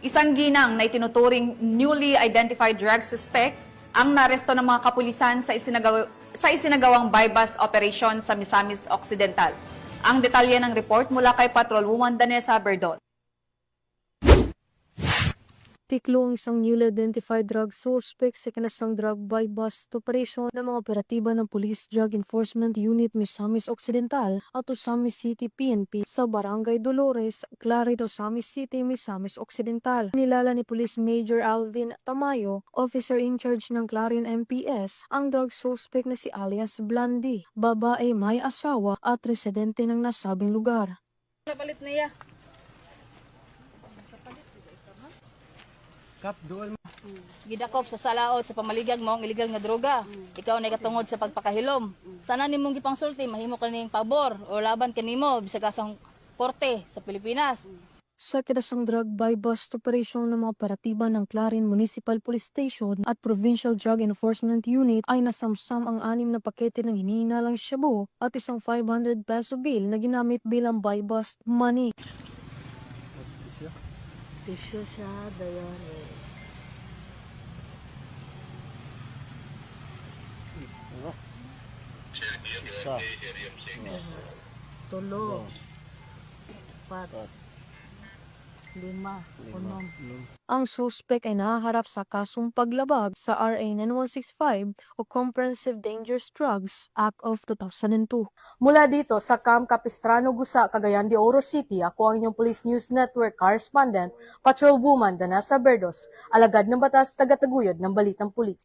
Isang ginang na itinuturing newly identified drug suspect ang naresto ng mga kapulisan sa isinagawang bypass operation sa Misamis Occidental. Ang detalye ng report mula kay Patrolwoman Danessa Berdot. Tiklo ang isang newly identified drug suspect sa kinasang drug bypass operation ng mga operatiba ng Police Drug Enforcement Unit Misamis Occidental at Osamis City PNP sa Barangay Dolores, Clarid, Osamis City, Misamis Occidental. Nilala ni Police Major Alvin Tamayo, officer in charge ng Clarion MPS, ang drug suspect na si alias Blandi, babae may asawa at residente ng nasabing lugar. Napalit niya. Kap, doon mo. Gidakop sa salaot sa pamaligag mo ang illegal nga droga. Ikaw na katungod sa pagpakahilom. Tanan nimong gipangsulti mahimo kaning pabor o laban kanimo bisag asang korte sa Pilipinas. Sa kinasang drug bypass operation ng mga operatiba ng Clarin Municipal Police Station at Provincial Drug Enforcement Unit ay nasamsam ang 6 na pakete ng hinihinalang shabu at isang 500 peso bill na ginamit bilang bypass money. Tisyo siya dayon. Isa. Tulo. 4. 5. 6. Ang suspect ay nahaharap sa kasong paglabag sa RA 9165 o Comprehensive Dangerous Drugs Act of 2002. Mula dito sa Camp Capistrano, Gusa, Cagayan de Oro City, ako ang inyong Police News Network correspondent, Patrolwoman Danessa Berdos, alagad ng batas, tagataguyod ng Balitang Pulis.